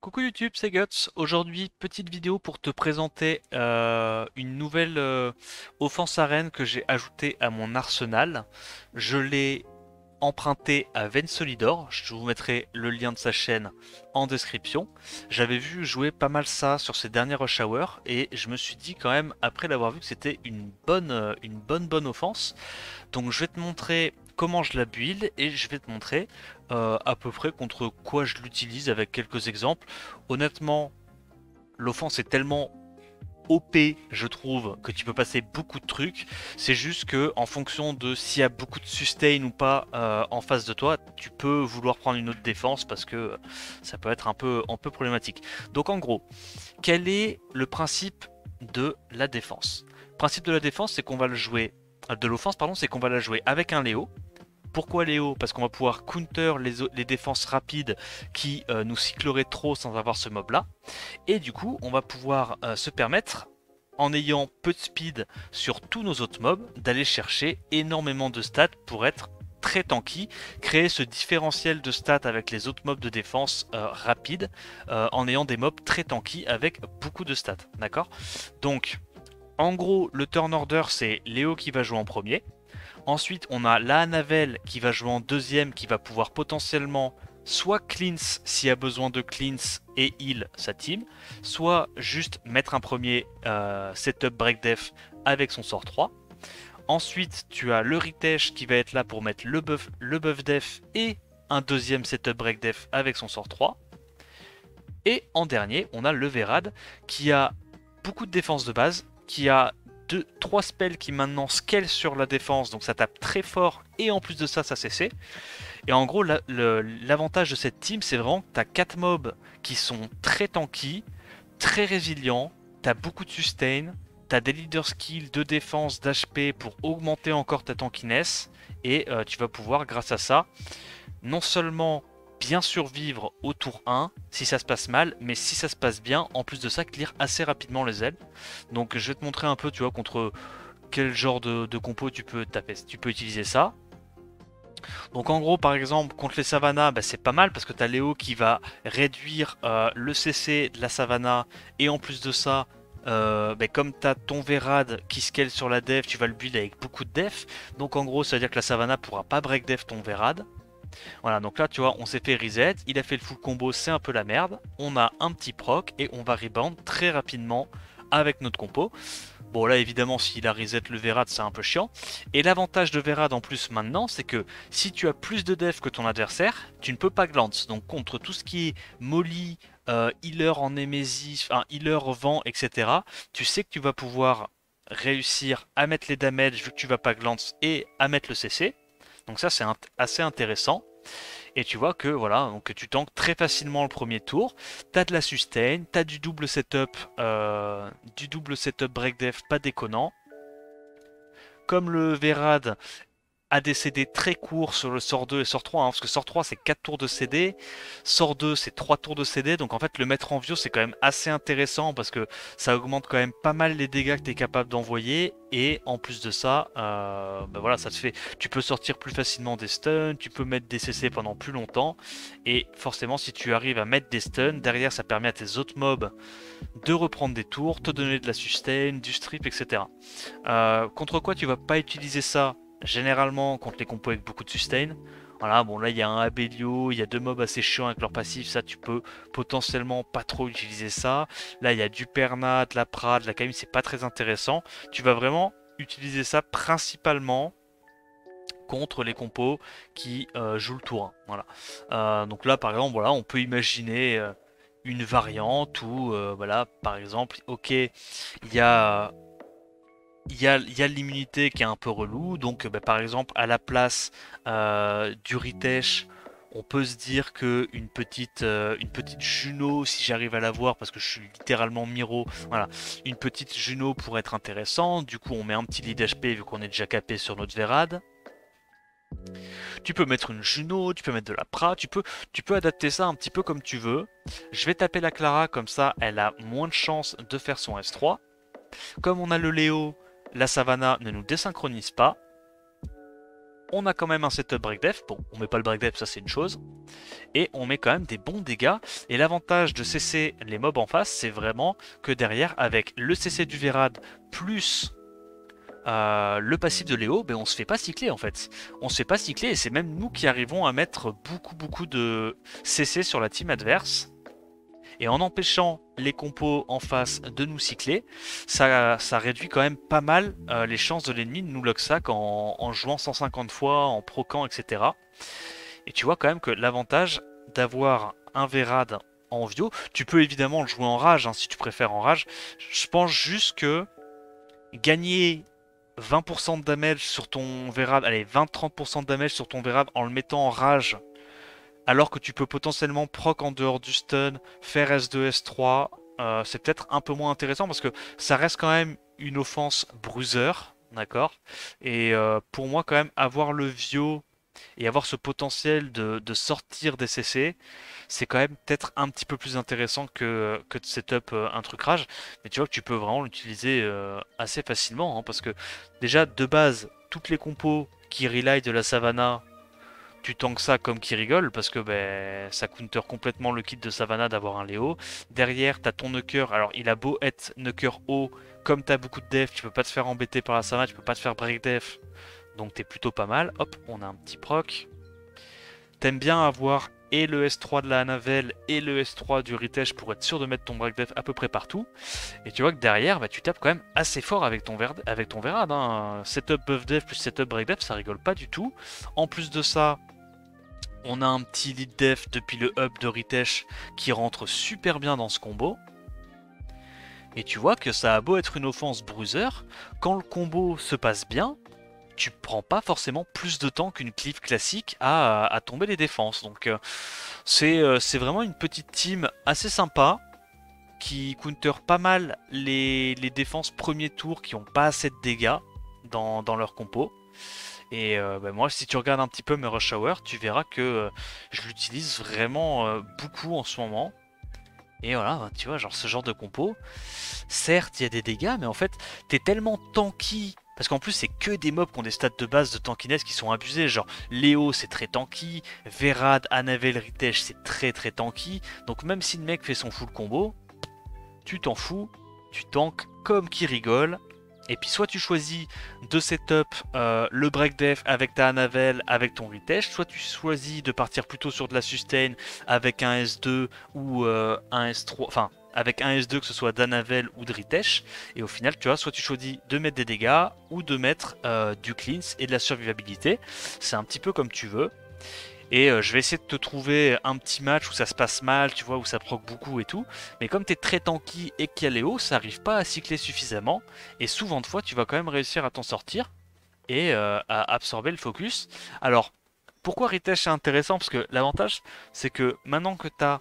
Coucou YouTube, c'est Guts. Aujourd'hui, petite vidéo pour te présenter une nouvelle offense arène que j'ai ajoutée à mon arsenal. Je l'ai emprunté à Vensolidor. Je vous mettrai le lien de sa chaîne en description. J'avais vu jouer pas mal ça sur ses derniers Rush Hour et je me suis dit quand même, après l'avoir vu, que c'était une bonne offense. Donc je vais te montrer comment je la build et je vais te montrer à peu près contre quoi je l'utilise avec quelques exemples. Honnêtement, l'offense est tellement OP, je trouve, que tu peux passer beaucoup de trucs. C'est juste que en fonction de s'il y a beaucoup de sustain ou pas en face de toi, tu peux vouloir prendre une autre défense parce que ça peut être un peu problématique. Donc en gros, quel est le principe de la défense? Le principe de la défense, c'est qu'on va le jouer de l'offense, pardon, c'est qu'on va la jouer avec un Léo. Pourquoi Léo? Parce qu'on va pouvoir counter les défenses rapides qui nous cycleraient trop sans avoir ce mob là. Et du coup, on va pouvoir se permettre, en ayant peu de speed sur tous nos autres mobs, d'aller chercher énormément de stats pour être très tanky, créer ce différentiel de stats avec les autres mobs de défense rapides, en ayant des mobs très tanky avec beaucoup de stats. D'accord? Donc, en gros, le turn order, c'est Léo qui va jouer en premier. Ensuite, on a la Anavel qui va jouer en deuxième, qui va pouvoir potentiellement soit cleanse s'il y a besoin de cleanse et heal sa team, soit juste mettre un premier setup break def avec son sort 3. Ensuite, tu as le Ritesh qui va être là pour mettre le buff def et un deuxième setup break def avec son sort 3. Et en dernier, on a le Verad qui a beaucoup de défense de base, qui a 3 spells qui maintenant scale sur la défense, donc ça tape très fort, et en plus de ça, ça CC. Et en gros, l'avantage de cette team, c'est vraiment que tu as 4 mobs qui sont très tanky, très résilients, tu as beaucoup de sustain, tu as des leader skills de défense, d'HP pour augmenter encore ta tankiness, et tu vas pouvoir, grâce à ça, non seulement bien survivre au tour 1 si ça se passe mal, mais si ça se passe bien, en plus de ça, clear assez rapidement les ailes. Donc je vais te montrer un peu, tu vois, contre quel genre de compo tu peux taper, tu peux utiliser ça. Donc en gros, par exemple, contre les Savannah, bah, c'est pas mal parce que tu as Léo qui va réduire le CC de la Savannah, et en plus de ça, bah, comme tu as ton Verad qui scale sur la def, tu vas le build avec beaucoup de def. Donc en gros, ça veut dire que la Savannah pourra pas break def ton Verad. Voilà, donc là, tu vois, on s'est fait reset, il a fait le full combo, c'est un peu la merde. On a un petit proc et on va rebound très rapidement avec notre compo. Bon, là, évidemment, s'il a reset le Verad, c'est un peu chiant. Et l'avantage de Verad en plus maintenant, c'est que si tu as plus de def que ton adversaire, tu ne peux pas glance. Donc contre tout ce qui est molly, healer en Nemesis, enfin healer vent, etc., tu sais que tu vas pouvoir réussir à mettre les damage vu que tu vas pas glance et à mettre le CC. Donc ça c'est assez intéressant. Et tu vois que voilà, donc tu tankes très facilement le premier tour. T'as de la sustain, t'as du double setup break def pas déconnant. Comme le Verad a des CD très courts sur le sort 2 et sort 3, hein, parce que sort 3 c'est 4 tours de CD, sort 2 c'est 3 tours de CD, donc en fait le mettre en view c'est quand même assez intéressant parce que ça augmente quand même pas mal les dégâts que tu es capable d'envoyer, et en plus de ça, bah voilà, ça te fait, tu peux sortir plus facilement des stuns, tu peux mettre des CC pendant plus longtemps, et forcément si tu arrives à mettre des stuns, derrière ça permet à tes autres mobs de reprendre des tours, te donner de la sustain, du strip, etc. Contre quoi tu vas pas utiliser ça? Généralement contre les compos avec beaucoup de sustain. Voilà, bon là il y a un Abelio, il y a deux mobs assez chiants avec leur passif, ça tu peux potentiellement pas trop utiliser ça. Là il y a du Perna, de la Pra, de la Kami, c'est pas très intéressant. Tu vas vraiment utiliser ça principalement contre les compos qui jouent le tour 1. Voilà. Donc là par exemple, voilà, on peut imaginer une variante où voilà, par exemple, ok, y a il y a l'immunité qui est un peu relou, donc bah, par exemple à la place du Ritesh, on peut se dire que une petite Juno, si j'arrive à la voir, parce que je suis littéralement Miro, voilà, une petite Juno pourrait être intéressant. Du coup, on met un petit lead HP vu qu'on est déjà capé sur notre Verad. Tu peux mettre une Juno, tu peux mettre de la Pra, tu peux adapter ça un petit peu comme tu veux. Je vais taper la Clara, comme ça elle a moins de chances de faire son S3. Comme on a le Léo, la Savannah ne nous désynchronise pas. on a quand même un setup breakdef. Bon, on met pas le breakdef, ça c'est une chose. Et on met quand même des bons dégâts. Et l'avantage de CC les mobs en face, c'est vraiment que derrière, avec le CC du Verad plus le passif de Léo, ben on se fait pas cycler en fait. On se fait pas cycler et c'est même nous qui arrivons à mettre beaucoup de CC sur la team adverse. Et en empêchant les compos en face de nous cycler, ça réduit quand même pas mal les chances de l'ennemi de nous locksack en jouant 150 fois, en proquant, etc. Et tu vois quand même que l'avantage d'avoir un Verad en Vio, tu peux évidemment le jouer en rage si tu préfères en rage. Je pense juste que gagner 20% de damage sur ton Verad, allez 20-30% de damage sur ton Verad en le mettant en rage, alors que tu peux potentiellement proc en dehors du stun, faire S2, S3, c'est peut-être un peu moins intéressant parce que ça reste quand même une offense bruiser, d'accord. Et pour moi quand même avoir le Vio et avoir ce potentiel de sortir des CC, c'est quand même peut-être un petit peu plus intéressant que de setup un truc rage. Mais tu vois que tu peux vraiment l'utiliser assez facilement, parce que déjà de base, toutes les compos qui rely de la Savannah, tu tankes ça comme qui rigole parce que ben, ça counter complètement le kit de Savannah d'avoir un Léo. Derrière, t'as ton Nucker. Alors, il a beau être Nucker haut, comme t'as beaucoup de def, tu peux pas te faire embêter par la Savannah, tu peux pas te faire break def. Donc t'es plutôt pas mal. Hop, on a un petit proc. T'aimes bien avoir et le S3 de la Anavel et le S3 du Ritesh pour être sûr de mettre ton break def à peu près partout. Et tu vois que derrière, bah, tu tapes quand même assez fort avec ton Verad. Setup buff def plus setup break def, ça rigole pas du tout. En plus de ça, on a un petit lead def depuis le up de Ritesh qui rentre super bien dans ce combo. Et tu vois que ça a beau être une offense bruiser, quand le combo se passe bien, tu prends pas forcément plus de temps qu'une cleave classique à tomber les défenses. Donc c'est vraiment une petite team assez sympa qui counter pas mal les défenses premier tour qui ont pas assez de dégâts dans leur compo. Et bah moi, si tu regardes un petit peu mes rush hour, tu verras que je l'utilise vraiment beaucoup en ce moment. Et voilà, bah, tu vois, genre ce genre de compo, certes, il y a des dégâts, mais en fait, t'es tellement tanky. Parce qu'en plus, c'est que des mobs qui ont des stats de base de tankiness qui sont abusés. Genre, Léo, c'est très tanky. Verad, Anavel, Ritesh, c'est très tanky. Donc, même si le mec fait son full combo, tu t'en fous. Tu tankes comme qui rigole. Et puis soit tu choisis de setup le break def avec ta Anavel, avec ton Ritesh, soit tu choisis de partir plutôt sur de la sustain avec un S2 ou un S3, enfin avec un S2 que ce soit d'Anavel ou de Ritesh, et au final tu vois, soit tu choisis de mettre des dégâts ou de mettre du cleanse et de la survivabilité, c'est un petit peu comme tu veux. Et je vais essayer de te trouver un petit match où ça se passe mal, tu vois, où ça proc beaucoup et tout. Mais comme tu es très tanky et qu'il y a Léo, ça arrive pas à cycler suffisamment. Et souvent de fois, tu vas quand même réussir à t'en sortir et à absorber le focus. Alors, pourquoi Ritesh est intéressant? Parce que l'avantage, c'est que maintenant que tu as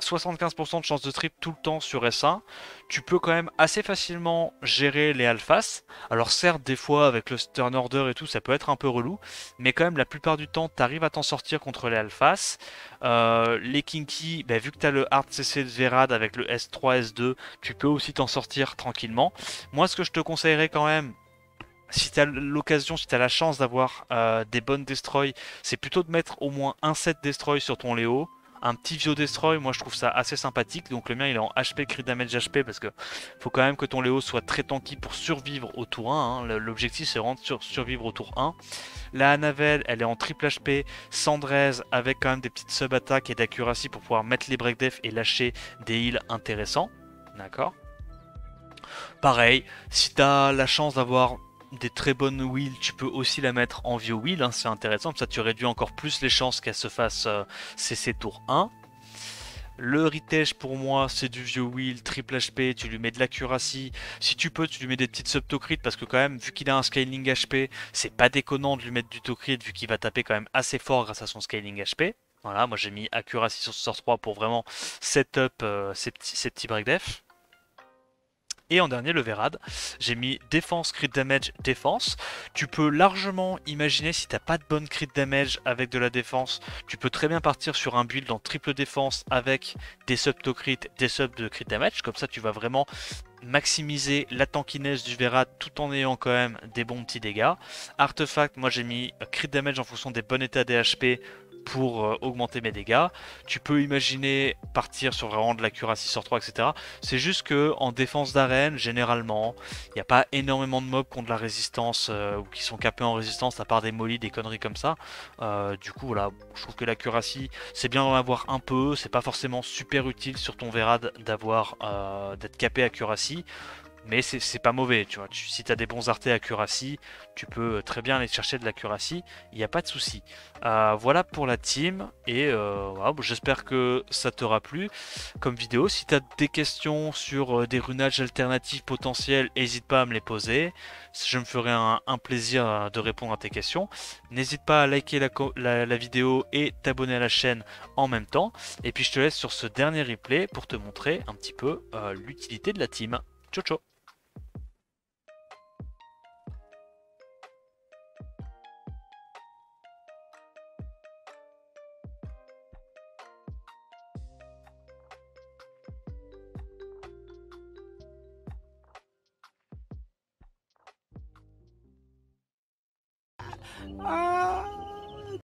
75% de chance de trip tout le temps sur S1, tu peux quand même assez facilement gérer les alphas. Alors certes, des fois, avec le turn order et tout, ça peut être un peu relou, mais quand même, la plupart du temps, tu arrives à t'en sortir contre les alphas. Les kinky, bah, vu que tu as le hard CC de Verad avec le S3, S2, tu peux aussi t'en sortir tranquillement. Moi, ce que je te conseillerais quand même, si tu as l'occasion, si tu as la chance d'avoir des bonnes destroy, c'est plutôt de mettre au moins un set destroy sur ton Léo. Un petit Vio destroy, moi je trouve ça assez sympathique. Donc le mien il est en HP crit damage HP parce que faut quand même que ton Léo soit très tanky pour survivre au tour 1. L'objectif c'est vraiment de survivre au tour 1. La Anavel elle est en triple HP, sans draise avec quand même des petites sub-attaques et d'accuracy pour pouvoir mettre les break def et lâcher des heals intéressants. D'accord. Pareil, si tu as la chance d'avoir des très bonnes wheels, tu peux aussi la mettre en vieux wheel, c'est intéressant, ça tu réduis encore plus les chances qu'elle se fasse CC tour 1. Le Ritesh pour moi c'est du vieux wheel, triple HP, tu lui mets de l'accuracy, si tu peux tu lui mets des petites sub-to-crit parce que quand même vu qu'il a un scaling HP, c'est pas déconnant de lui mettre du to-crit vu qu'il va taper quand même assez fort grâce à son scaling HP. Voilà, moi j'ai mis accuracy sur ce sort 3 pour vraiment setup ces petits break def. Et en dernier, le Verad, j'ai mis défense, crit damage, défense. Tu peux largement imaginer, si t'as pas de bonne crit damage avec de la défense, tu peux très bien partir sur un build en triple défense avec des subs to crit, des subs de crit damage. Comme ça, tu vas vraiment maximiser la tankiness du Verad tout en ayant quand même des bons petits dégâts. Artefact, moi j'ai mis crit damage en fonction des bons états des HP pour augmenter mes dégâts. Tu peux imaginer partir sur vraiment de l'accuracy sur 3, etc. C'est juste que en défense d'arène, généralement, il n'y a pas énormément de mobs qui ont de la résistance ou qui sont capés en résistance, à part des molly, des conneries comme ça. Du coup, voilà, je trouve que l'accuracy, c'est bien d'en avoir un peu. C'est pas forcément super utile sur ton Verad d'avoir d'être capé accuracy. Mais c'est pas mauvais, tu vois. Si tu as des bons artés accuracy, tu peux très bien aller chercher de l'accuracy, il n'y a pas de souci. Voilà pour la team, et voilà, bon, j'espère que ça t'aura plu comme vidéo. Si tu as des questions sur des runages alternatifs potentiels, n'hésite pas à me les poser. Je me ferai un plaisir de répondre à tes questions. N'hésite pas à liker la vidéo et t'abonner à la chaîne en même temps. Et puis je te laisse sur ce dernier replay pour te montrer un petit peu l'utilité de la team. Ciao ciao.